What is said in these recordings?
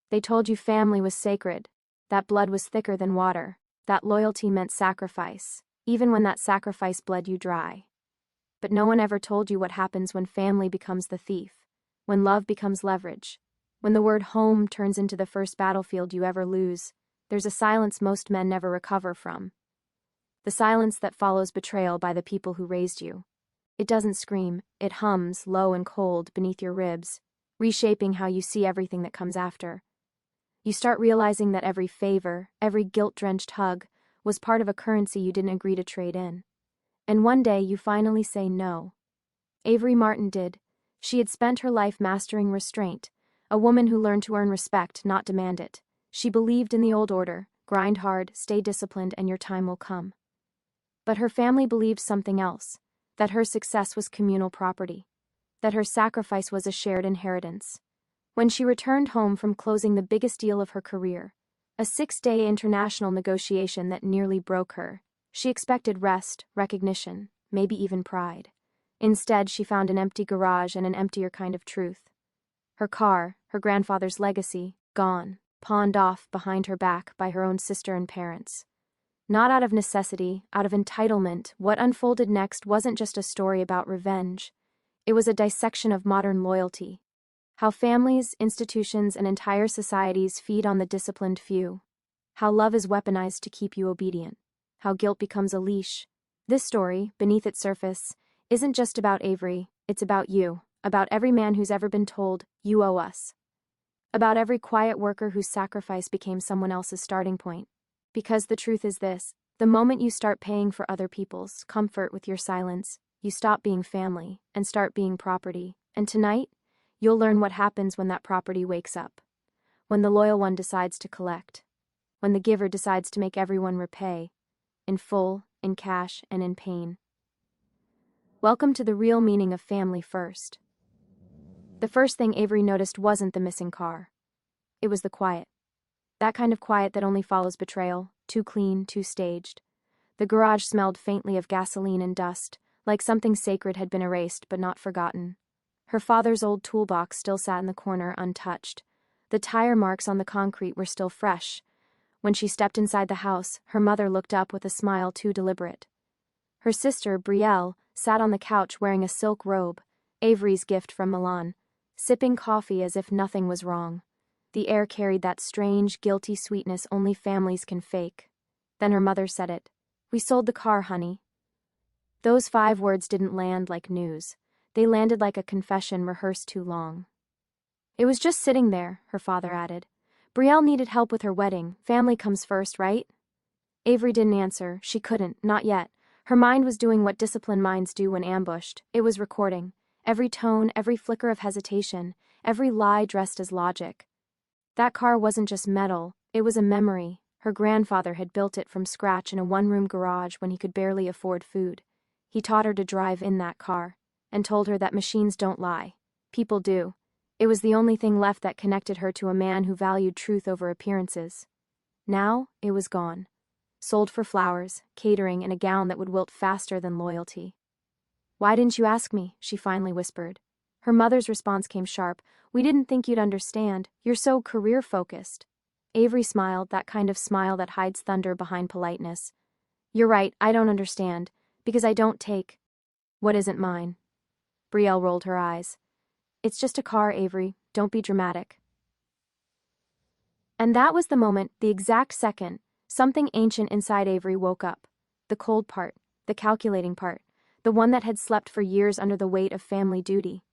They told you family was sacred, that blood was thicker than water, that loyalty meant sacrifice, even when that sacrifice bled you dry. But no one ever told you what happens when family becomes the thief, when love becomes leverage, when the word home turns into the first battlefield you ever lose. There's a silence most men never recover from. The silence that follows betrayal by the people who raised you. It doesn't scream, it hums, low and cold, beneath your ribs, reshaping how you see everything that comes after. You start realizing that every favor, every guilt-drenched hug, was part of a currency you didn't agree to trade in. And one day you finally say no. Avery Martin did. She had spent her life mastering restraint, a woman who learned to earn respect, not demand it. She believed in the old order: grind hard, stay disciplined, and your time will come. But her family believed something else, that her success was communal property, that her sacrifice was a shared inheritance. When she returned home from closing the biggest deal of her career, a 6-day international negotiation that nearly broke her, she expected rest, recognition, maybe even pride. Instead, she found an empty garage and an emptier kind of truth. Her car, her grandfather's legacy, gone, pawned off behind her back by her own sister and parents. Not out of necessity, out of entitlement, what unfolded next wasn't just a story about revenge. It was a dissection of modern loyalty. How families, institutions, and entire societies feed on the disciplined few. How love is weaponized to keep you obedient. How guilt becomes a leash. This story, beneath its surface, isn't just about Avery, it's about you, about every man who's ever been told, "You owe us." About every quiet worker whose sacrifice became someone else's starting point. Because the truth is this: the moment you start paying for other people's comfort with your silence, you stop being family and start being property. And tonight, you'll learn what happens when that property wakes up. When the loyal one decides to collect. When the giver decides to make everyone repay. In full, in cash, and in pain. Welcome to the real meaning of family first. The first thing Avery noticed wasn't the missing car. It was the quiet. That kind of quiet that only follows betrayal, too clean, too staged. The garage smelled faintly of gasoline and dust, like something sacred had been erased but not forgotten. Her father's old toolbox still sat in the corner, untouched. The tire marks on the concrete were still fresh. When she stepped inside the house, her mother looked up with a smile too deliberate. Her sister, Betrayal, sat on the couch wearing a silk robe, Avery's gift from Milan, sipping coffee as if nothing was wrong. The air carried that strange, guilty sweetness only families can fake. Then her mother said it. "We sold the car, honey." Those 5 words didn't land like news. They landed like a confession rehearsed too long. "It was just sitting there," her father added. "Brielle needed help with her wedding. Family comes first, right?" Avery didn't answer. She couldn't, not yet. Her mind was doing what disciplined minds do when ambushed. It was recording. Every tone, every flicker of hesitation, every lie dressed as logic. That car wasn't just metal, it was a memory. Her grandfather had built it from scratch in a 1-room garage when he could barely afford food. He taught her to drive in that car, and told her that machines don't lie. People do. It was the only thing left that connected her to a man who valued truth over appearances. Now, it was gone. Sold for flowers, catering, and a gown that would wilt faster than loyalty. "Why didn't you ask me?" she finally whispered. Her mother's response came sharp. "We didn't think you'd understand. You're so career-focused." Avery smiled, that kind of smile that hides thunder behind politeness. "You're right, I don't understand. Because I don't take what isn't mine." Brielle rolled her eyes. "It's just a car, Avery. Don't be dramatic." And that was the moment, the exact second, something ancient inside Avery woke up. The cold part, the calculating part, the one that had slept for years under the weight of family duty.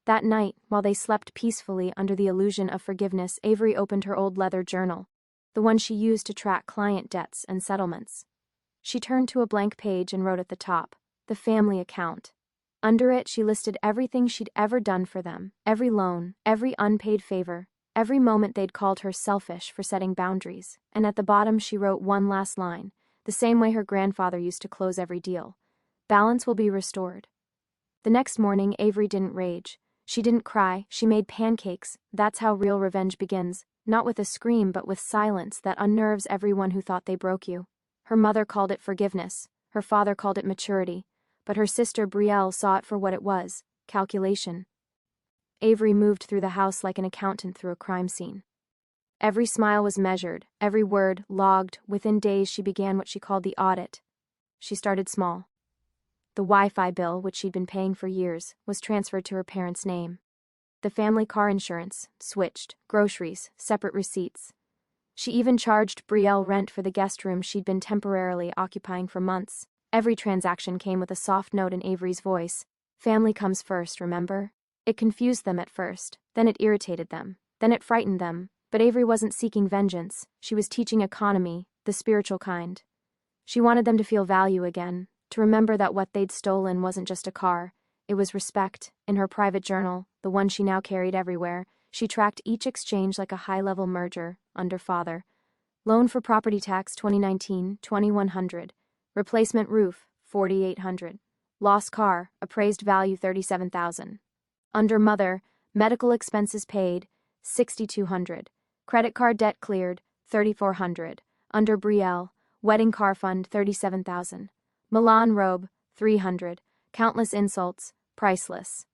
That night, while they slept peacefully under the illusion of forgiveness, Avery opened her old leather journal, the one she used to track client debts and settlements. She turned to a blank page and wrote at the top, "The family account." Under it, she listed everything she'd ever done for them, every loan, every unpaid favor, every moment they'd called her selfish for setting boundaries. And at the bottom, she wrote one last line, the same way her grandfather used to close every deal: "Balance will be restored." The next morning, Avery didn't rage. She didn't cry, she made pancakes. That's how real revenge begins, not with a scream but with silence that unnerves everyone who thought they broke you. Her mother called it forgiveness, her father called it maturity, but her sister Brielle saw it for what it was: calculation. Avery moved through the house like an accountant through a crime scene. Every smile was measured, every word logged. Within days she began what she called the audit. She started small. The Wi-Fi bill, which she'd been paying for years, was transferred to her parents' name. The family car insurance switched, groceries, separate receipts. She even charged Betrayal rent for the guest room she'd been temporarily occupying for months. Every transaction came with a soft note in Avery's voice. Family comes first, remember? It confused them at first, then it irritated them, then it frightened them. But Avery wasn't seeking vengeance, she was teaching economy, the spiritual kind. She wanted them to feel value again, to remember that what they'd stolen wasn't just a car, it was respect. In her private journal, the one she now carried everywhere, she tracked each exchange like a high-level merger, under father. Loan for property tax 2019, $2,100. Replacement roof, $4,800. Lost car, appraised value $37,000. Under mother, medical expenses paid, $6,200. Credit card debt cleared, $3,400. Under Betrayal, wedding car fund, $37,000. Milan robe, $300. Countless insults, priceless.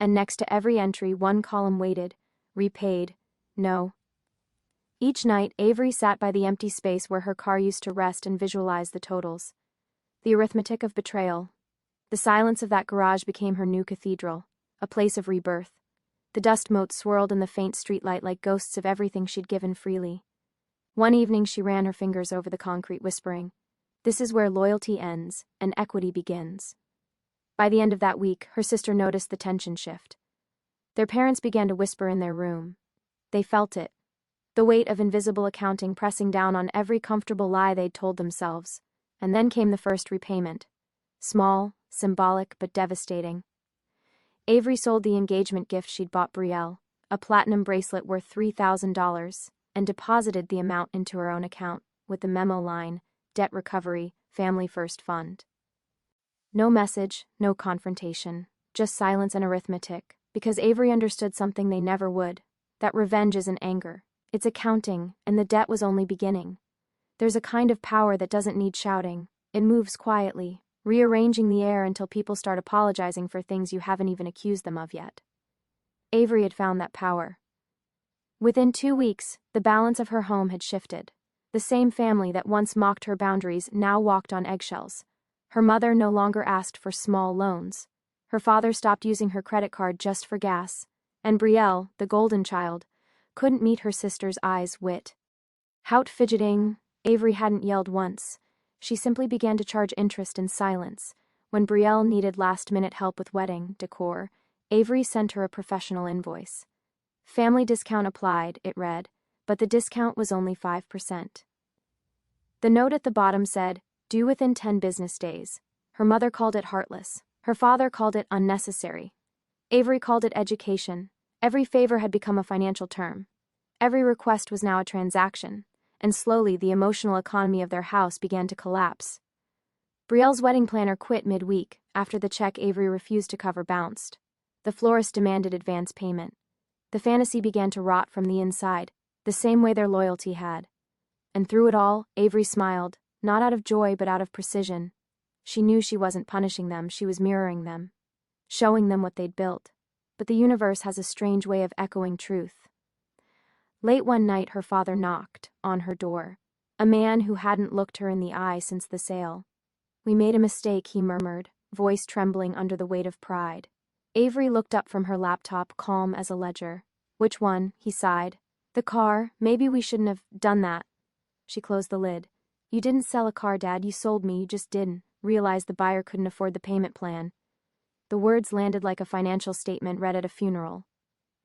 And next to every entry, one column waited, repaid, no. Each night, Avery sat by the empty space where her car used to rest and visualized the totals. The arithmetic of betrayal. The silence of that garage became her new cathedral, a place of rebirth. The dust motes swirled in the faint streetlight like ghosts of everything she'd given freely. One evening she ran her fingers over the concrete, whispering, "This is where loyalty ends and equity begins." By the end of that week, her sister noticed the tension shift. Their parents began to whisper in their room. They felt it. The weight of invisible accounting pressing down on every comfortable lie they'd told themselves. And then came the first repayment. Small, symbolic, but devastating. Avery sold the engagement gift she'd bought Betrayal, a platinum bracelet worth $3,000, and deposited the amount into her own account, with the memo line, "Debt recovery, family first fund." No message, no confrontation, just silence and arithmetic, because Avery understood something they never would, that revenge isn't anger, it's accounting, and the debt was only beginning. There's a kind of power that doesn't need shouting, it moves quietly, rearranging the air until people start apologizing for things you haven't even accused them of yet. Avery had found that power. Within 2 weeks, the balance of her home had shifted. The same family that once mocked her boundaries now walked on eggshells. Her mother no longer asked for small loans. Her father stopped using her credit card just for gas. And Betrayal, the golden child, couldn't meet her sister's eyes wit. Out fidgeting, Avery hadn't yelled once. She simply began to charge interest in silence. When Betrayal needed last-minute help with wedding decor, Avery sent her a professional invoice. Family discount applied, it read, but the discount was only 5%. The note at the bottom said, "Due within 10 business days." Her mother called it heartless. Her father called it unnecessary. Avery called it education. Every favor had become a financial term. Every request was now a transaction. And slowly the emotional economy of their house began to collapse. Betrayal's wedding planner quit mid-week after the check Avery refused to cover bounced. The florist demanded advance payment. The fantasy began to rot from the inside, the same way their loyalty had. And through it all, Avery smiled, not out of joy but out of precision. She knew she wasn't punishing them, she was mirroring them, showing them what they'd built. But the universe has a strange way of echoing truth. Late one night her father knocked on her door, a man who hadn't looked her in the eye since the sale. "We made a mistake," he murmured, voice trembling under the weight of pride. Avery looked up from her laptop, calm as a ledger. "Which one?" he sighed. "The car. Maybe we shouldn't have done that." She closed the lid. "You didn't sell a car, Dad, you sold me, you just didn't realize the buyer couldn't afford the payment plan." The words landed like a financial statement read at a funeral.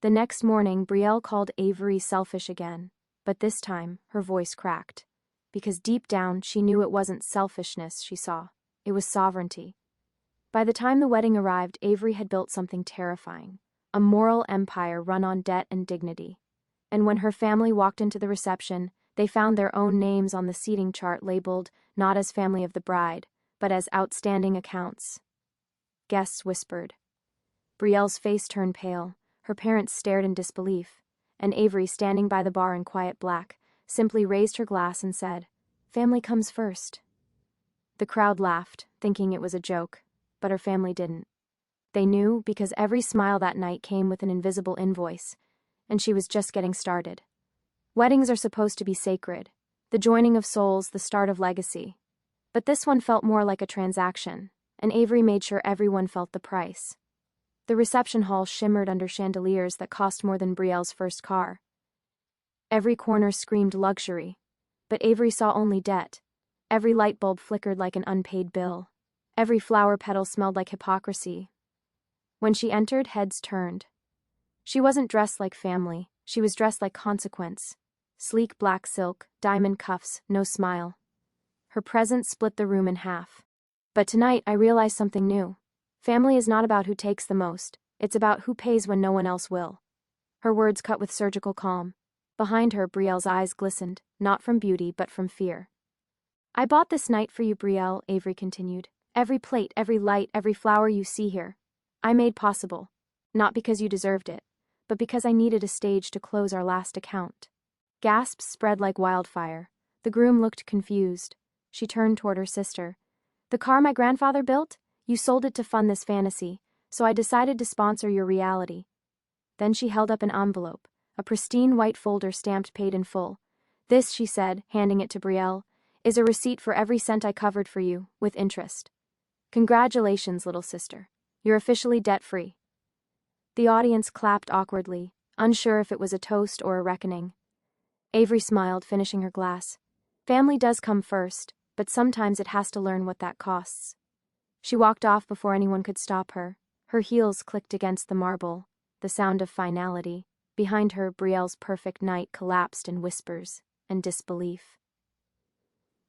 The next morning, Betrayal called Avery selfish again, but this time, her voice cracked. Because deep down, she knew it wasn't selfishness she saw. It was sovereignty. By the time the wedding arrived, Avery had built something terrifying. A moral empire run on debt and dignity. And when her family walked into the reception, they found their own names on the seating chart labeled not as family of the bride, but as outstanding accounts. Guests whispered. Betrayal's face turned pale. Her parents stared in disbelief, and Avery, standing by the bar in quiet black, simply raised her glass and said, "Family comes first." The crowd laughed, thinking it was a joke, but her family didn't. They knew because every smile that night came with an invisible invoice, and she was just getting started. Weddings are supposed to be sacred, the joining of souls, the start of legacy. But this one felt more like a transaction, and Avery made sure everyone felt the price. The reception hall shimmered under chandeliers that cost more than Brielle's first car. Every corner screamed luxury, but Avery saw only debt. Every light bulb flickered like an unpaid bill. Every flower petal smelled like hypocrisy. When she entered, heads turned. She wasn't dressed like family, she was dressed like consequence. Sleek black silk, diamond cuffs, no smile. Her presence split the room in half. But tonight I realized something new. Family is not about who takes the most, it's about who pays when no one else will. Her words cut with surgical calm. Behind her, Brielle's eyes glistened, not from beauty but from fear. I bought this night for you, Brielle, Avery continued. Every plate, every light, every flower you see here, I made possible. Not because you deserved it, but because I needed a stage to close our last account. Gasps spread like wildfire. The groom looked confused. She turned toward her sister. The car my grandfather built? You sold it to fund this fantasy, so I decided to sponsor your reality. Then she held up an envelope, a pristine white folder stamped paid in full. This, she said, handing it to Brielle, is a receipt for every cent I covered for you, with interest. Congratulations, little sister. You're officially debt-free. The audience clapped awkwardly, unsure if it was a toast or a reckoning. Avery smiled, finishing her glass. Family does come first, but sometimes it has to learn what that costs. She walked off before anyone could stop her. Her heels clicked against the marble, the sound of finality. Behind her, Brielle's perfect night collapsed in whispers and disbelief.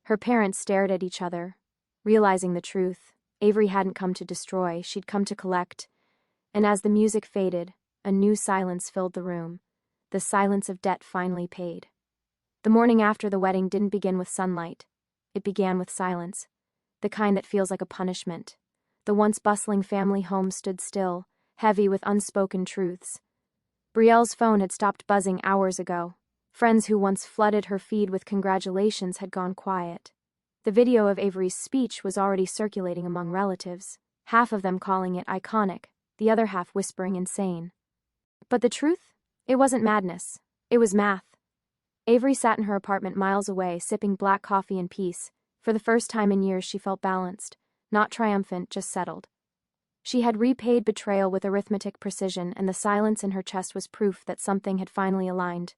Her parents stared at each other, realizing the truth. Avery hadn't come to destroy, she'd come to collect. And as the music faded, a new silence filled the room, the silence of debt finally paid. The morning after the wedding didn't begin with sunlight. It began with silence, the kind that feels like a punishment. The once bustling family home stood still, heavy with unspoken truths. Brielle's phone had stopped buzzing hours ago. Friends who once flooded her feed with congratulations had gone quiet. The video of Avery's speech was already circulating among relatives, half of them calling it iconic, the other half whispering insane. But the truth? It wasn't madness. It was math. Avery sat in her apartment miles away, sipping black coffee in peace. For the first time in years she felt balanced, not triumphant, just settled. She had repaid betrayal with arithmetic precision, and the silence in her chest was proof that something had finally aligned.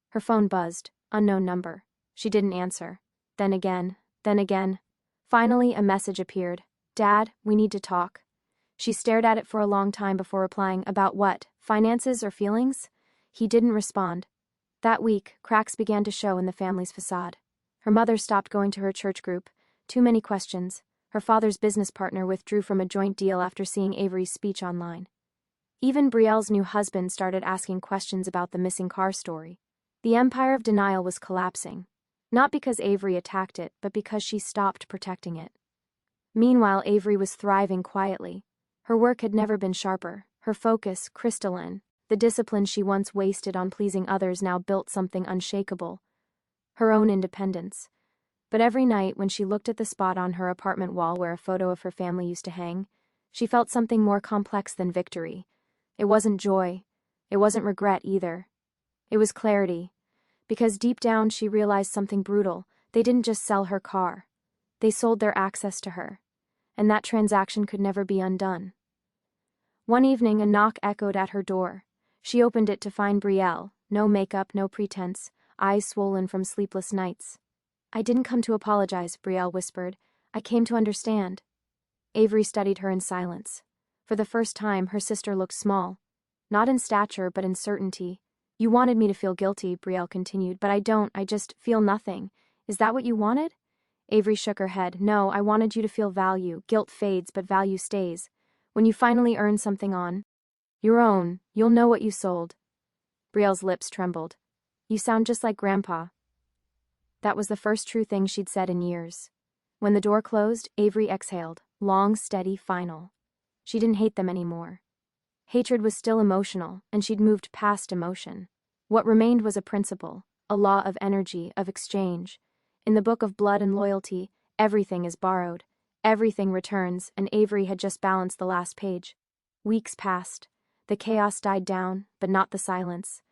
Her phone buzzed, unknown number. She didn't answer. Then again. Finally, a message appeared. Dad, we need to talk. She stared at it for a long time before replying. About what? Finances or feelings? He didn't respond. That week, cracks began to show in the family's facade. Her mother stopped going to her church group. Too many questions. Her father's business partner withdrew from a joint deal after seeing Avery's speech online. Even Brielle's new husband started asking questions about the missing car story. The empire of denial was collapsing. Not because Avery attacked it, but because she stopped protecting it. Meanwhile, Avery was thriving quietly. Her work had never been sharper, her focus crystalline. The discipline she once wasted on pleasing others now built something unshakable. Her own independence. But every night, when she looked at the spot on her apartment wall where a photo of her family used to hang, she felt something more complex than victory. It wasn't joy. It wasn't regret either. It was clarity. Because deep down she realized something brutal. They didn't just sell her car. They sold their access to her. And that transaction could never be undone. One evening, a knock echoed at her door. She opened it to find Brielle, no makeup, no pretense, eyes swollen from sleepless nights. I didn't come to apologize, Brielle whispered. I came to understand. Avery studied her in silence. For the first time, her sister looked small. Not in stature, but in certainty. You wanted me to feel guilty, Brielle continued, but I don't, I just feel nothing. Is that what you wanted? Avery shook her head. No, I wanted you to feel value. Guilt fades, but value stays. When you finally earn something on your own, you'll know what you sold. Brielle's lips trembled. You sound just like Grandpa. That was the first true thing she'd said in years. When the door closed, Avery exhaled. Long, steady, final. She didn't hate them anymore. Hatred was still emotional, and she'd moved past emotion. What remained was a principle, a law of energy, of exchange. In the book of blood and loyalty, everything is borrowed. Everything returns, and Avery had just balanced the last page. Weeks passed. The chaos died down, but not the silence.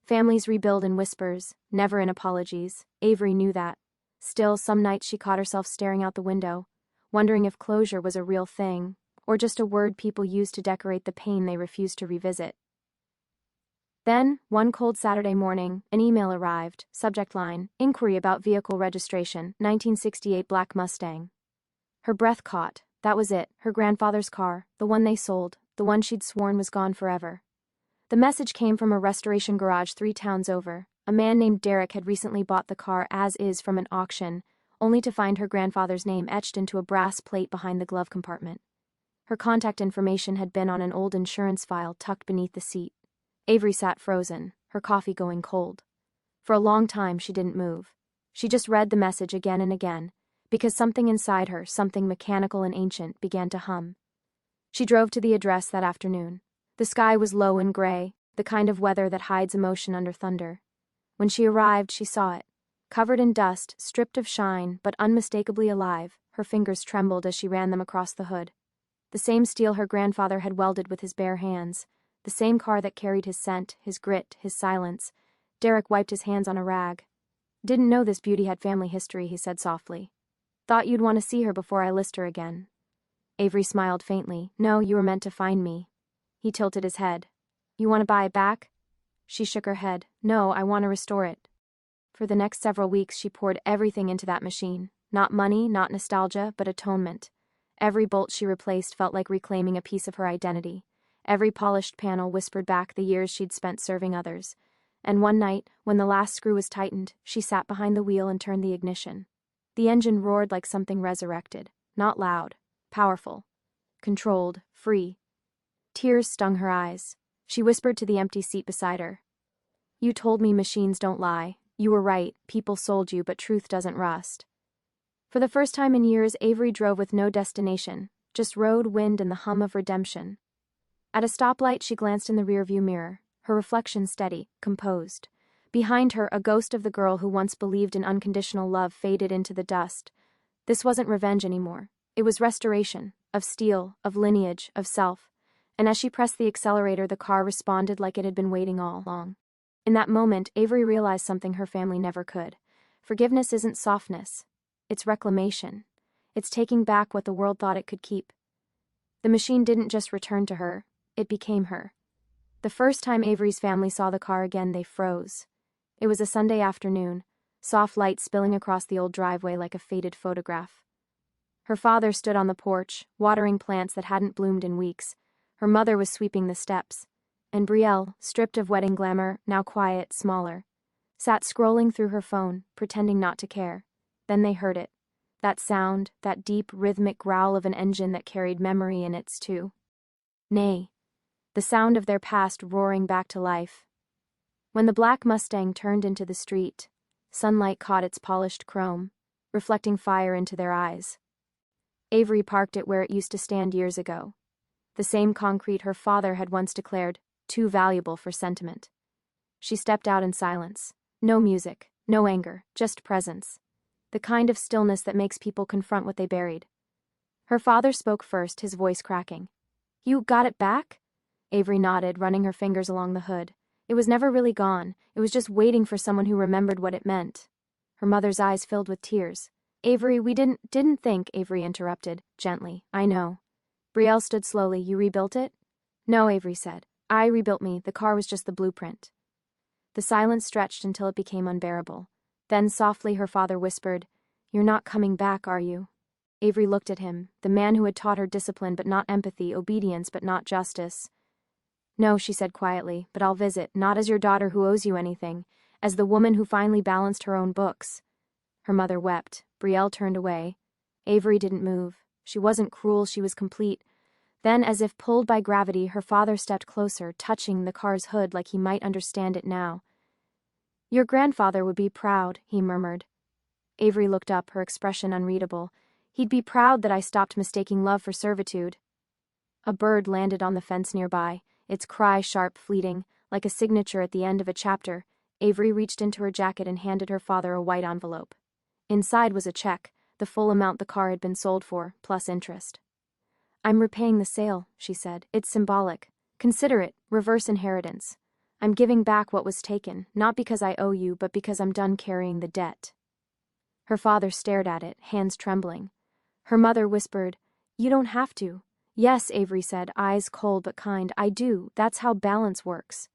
Families rebuild in whispers, never in apologies. Avery knew that. Still, some nights she caught herself staring out the window, wondering if closure was a real thing, or just a word people used to decorate the pain they refused to revisit. Then, one cold Saturday morning, an email arrived, subject line, inquiry about vehicle registration, 1968 black Mustang. Her breath caught. That was it, her grandfather's car, the one they sold, the one she'd sworn was gone forever. The message came from a restoration garage 3 towns over. A man named Derek had recently bought the car as is from an auction, only to find her grandfather's name etched into a brass plate behind the glove compartment. Her contact information had been on an old insurance file tucked beneath the seat. Avery sat frozen, her coffee going cold. For a long time she didn't move. She just read the message again and again, because something inside her, something mechanical and ancient, began to hum. She drove to the address that afternoon. The sky was low and gray, the kind of weather that hides emotion under thunder. When she arrived, she saw it. Covered in dust, stripped of shine, but unmistakably alive, her fingers trembled as she ran them across the hood. The same steel her grandfather had welded with his bare hands, the same car that carried his scent, his grit, his silence. Derek wiped his hands on a rag. "Didn't know this beauty had family history," he said softly. "Thought you'd want to see her before I list her again." Avery smiled faintly. "No, you were meant to find me." He tilted his head. "You want to buy it back?" She shook her head. "No, I want to restore it." For the next several weeks she poured everything into that machine. Not money, not nostalgia, but atonement. Every bolt she replaced felt like reclaiming a piece of her identity. Every polished panel whispered back the years she'd spent serving others. And one night, when the last screw was tightened, she sat behind the wheel and turned the ignition. The engine roared like something resurrected. Not loud. Powerful. Controlled. Free. Tears stung her eyes. She whispered to the empty seat beside her. "You told me machines don't lie. You were right, people sold you, but truth doesn't rust." For the first time in years, Avery drove with no destination, just road, wind, and the hum of redemption. At a stoplight, she glanced in the rearview mirror, her reflection steady, composed. Behind her, a ghost of the girl who once believed in unconditional love faded into the dust. This wasn't revenge anymore. It was restoration, of steel, of lineage, of self. And as she pressed the accelerator, the car responded like it had been waiting all along. In that moment, Avery realized something her family never could. Forgiveness isn't softness. It's reclamation. It's taking back what the world thought it could keep. The machine didn't just return to her, it became her. The first time Avery's family saw the car again, they froze. It was a Sunday afternoon, soft light spilling across the old driveway like a faded photograph. Her father stood on the porch, watering plants that hadn't bloomed in weeks. Her mother was sweeping the steps. And Brielle, stripped of wedding glamour, now quiet, smaller, sat scrolling through her phone, pretending not to care. Then they heard it. That sound, that deep, rhythmic growl of an engine that carried memory in its too. Nay. The sound of their past roaring back to life. When the black Mustang turned into the street, sunlight caught its polished chrome, reflecting fire into their eyes. Avery parked it where it used to stand years ago. The same concrete her father had once declared too valuable for sentiment. She stepped out in silence. No music, no anger, just presence. The kind of stillness that makes people confront what they buried. Her father spoke first, his voice cracking. "You got it back?" Avery nodded, running her fingers along the hood. It was never really gone, it was just waiting for someone who remembered what it meant. Her mother's eyes filled with tears. "Avery, we didn't think," Avery interrupted, gently. "I know." Brielle stood slowly. "You rebuilt it?" "No," Avery said. "I rebuilt me, the car was just the blueprint." The silence stretched until it became unbearable. Then softly her father whispered, "You're not coming back, are you?" Avery looked at him, the man who had taught her discipline but not empathy, obedience but not justice. "No," she said quietly, "but I'll visit, not as your daughter who owes you anything, as the woman who finally balanced her own books." Her mother wept. Brielle turned away. Avery didn't move. She wasn't cruel, she was complete. Then, as if pulled by gravity, her father stepped closer, touching the car's hood like he might understand it now. "Your grandfather would be proud," he murmured. Avery looked up, her expression unreadable. "He'd be proud that I stopped mistaking love for servitude." A bird landed on the fence nearby, its cry sharp, fleeting, like a signature at the end of a chapter. Avery reached into her jacket and handed her father a white envelope. Inside was a check, the full amount the car had been sold for, plus interest. "I'm repaying the sale," she said. "It's symbolic. Consider it, reverse inheritance. I'm giving back what was taken, not because I owe you, but because I'm done carrying the debt." Her father stared at it, hands trembling. Her mother whispered, "You don't have to." "Yes," Avery said, eyes cold but kind, "I do. That's how balance works."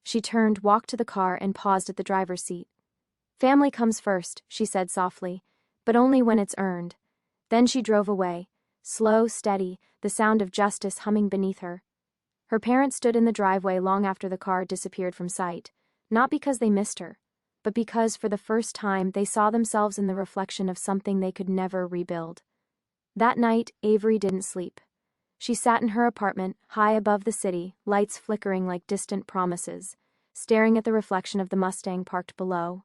She turned, walked to the car, and paused at the driver's seat. "Family comes first," she said softly, "but only when it's earned." Then she drove away, slow, steady, the sound of justice humming beneath her. Her parents stood in the driveway long after the car disappeared from sight, not because they missed her, but because for the first time they saw themselves in the reflection of something they could never rebuild. That night, Avery didn't sleep. She sat in her apartment, high above the city, lights flickering like distant promises, staring at the reflection of the Mustang parked below.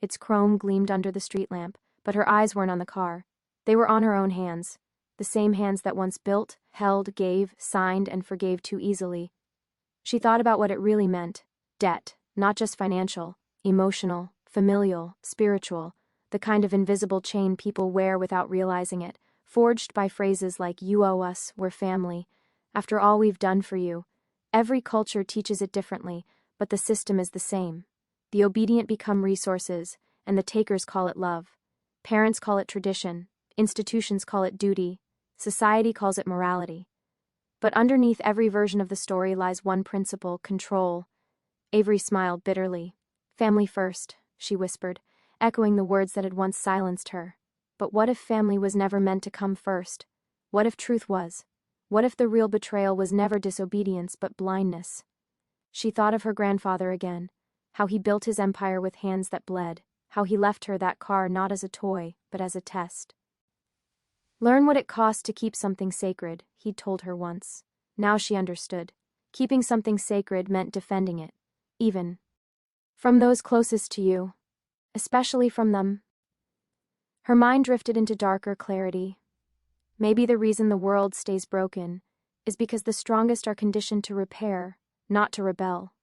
Its chrome gleamed under the street lamp, but her eyes weren't on the car. They were on her own hands, the same hands that once built, held, gave, signed, and forgave too easily. She thought about what it really meant: debt, not just financial, emotional, familial, spiritual, the kind of invisible chain people wear without realizing it, forged by phrases like "you owe us, we're family," "after all we've done for you." Every culture teaches it differently, but the system is the same. The obedient become resources, and the takers call it love. Parents call it tradition, institutions call it duty, society calls it morality. But underneath every version of the story lies one principle: control. Avery smiled bitterly. "Family first," she whispered, echoing the words that had once silenced her. But what if family was never meant to come first? What if truth was? What if the real betrayal was never disobedience but blindness? She thought of her grandfather again, how he built his empire with hands that bled, how he left her that car not as a toy, but as a test. "Learn what it costs to keep something sacred," he'd told her once. Now she understood. Keeping something sacred meant defending it, even from those closest to you, especially from them. Her mind drifted into darker clarity. Maybe the reason the world stays broken is because the strongest are conditioned to repair, not to rebel.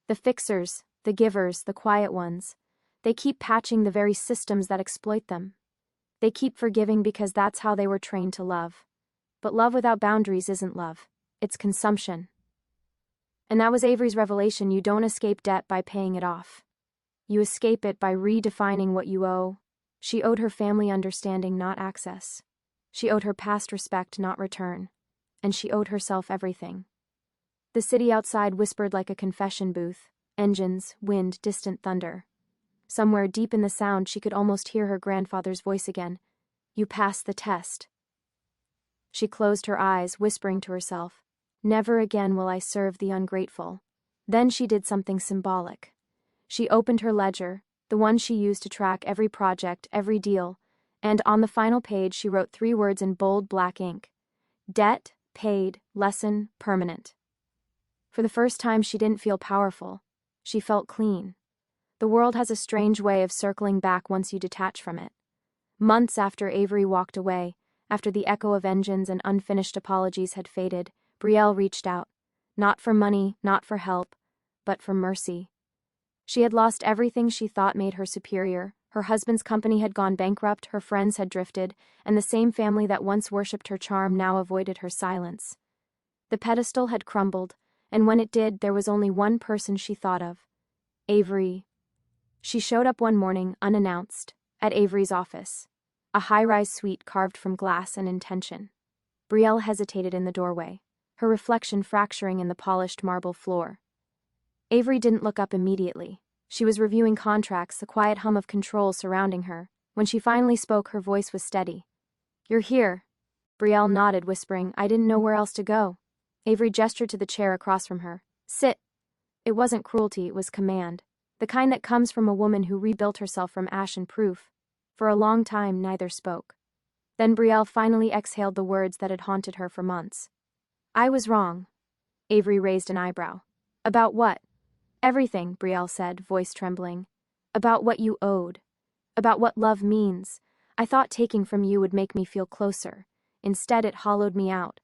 The fixers, the givers, the quiet ones, they keep patching the very systems that exploit them. They keep forgiving because that's how they were trained to love. But love without boundaries isn't love, it's consumption. And that was Avery's revelation: you don't escape debt by paying it off. You escape it by redefining what you owe. She owed her family understanding, not access. She owed her past respect, not return. And she owed herself everything. The city outside whispered like a confession booth: engines, wind, distant thunder. Somewhere deep in the sound she could almost hear her grandfather's voice again. "You passed the test." She closed her eyes, whispering to herself, "Never again will I serve the ungrateful." Then she did something symbolic. She opened her ledger, the one she used to track every project, every deal, and on the final page she wrote 3 words in bold black ink: "Debt, paid, lesson, permanent." For the first time she didn't feel powerful. She felt clean. The world has a strange way of circling back once you detach from it. Months after Avery walked away, after the echo of engines and unfinished apologies had faded, Brielle reached out. Not for money, not for help, but for mercy. She had lost everything she thought made her superior. Her husband's company had gone bankrupt, her friends had drifted, and the same family that once worshipped her charm now avoided her silence. The pedestal had crumbled, and when it did, there was only one person she thought of: Avery. She showed up one morning, unannounced, at Avery's office. A high-rise suite carved from glass and intention. Brielle hesitated in the doorway, her reflection fracturing in the polished marble floor. Avery didn't look up immediately. She was reviewing contracts, the quiet hum of control surrounding her. When she finally spoke, her voice was steady. "You're here." Brielle nodded, whispering, "I didn't know where else to go." Avery gestured to the chair across from her. "Sit." It wasn't cruelty, it was command. The kind that comes from a woman who rebuilt herself from ash and proof. For a long time, neither spoke. Then Brielle finally exhaled the words that had haunted her for months. "I was wrong." Avery raised an eyebrow. "About what?" "Everything," Brielle said, voice trembling. "About what you owed. About what love means. I thought taking from you would make me feel closer. Instead, it hollowed me out."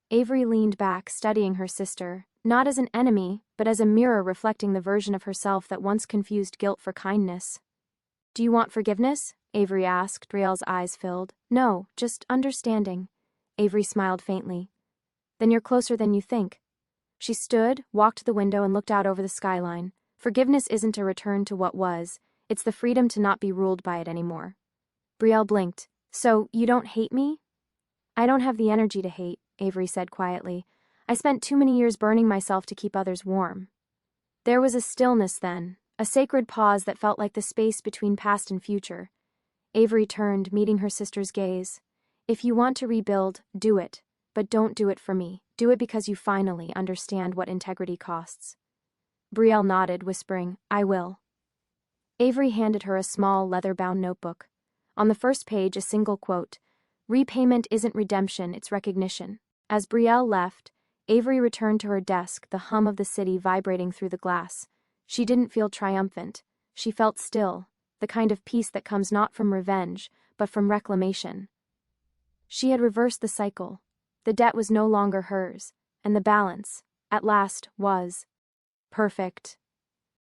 Avery leaned back, studying her sister, not as an enemy, but as a mirror reflecting the version of herself that once confused guilt for kindness. "Do you want forgiveness?" Avery asked, Brielle's eyes filled. "No, just understanding." Avery smiled faintly. "Then you're closer than you think." She stood, walked to the window and looked out over the skyline. Forgiveness isn't a return to what was, it's the freedom to not be ruled by it anymore. Brielle blinked. So, you don't hate me? I don't have the energy to hate, Avery said quietly. I spent too many years burning myself to keep others warm. There was a stillness then, a sacred pause that felt like the space between past and future. Avery turned, meeting her sister's gaze. If you want to rebuild, do it. But don't do it for me. Do it because you finally understand what integrity costs. Brielle nodded, whispering, I will. Avery handed her a small, leather-bound notebook. On the first page, a single quote, Repayment isn't redemption, it's recognition. As Brielle left, Avery returned to her desk, the hum of the city vibrating through the glass. She didn't feel triumphant. She felt still, the kind of peace that comes not from revenge, but from reclamation. She had reversed the cycle. The debt was no longer hers, and the balance, at last, was perfect.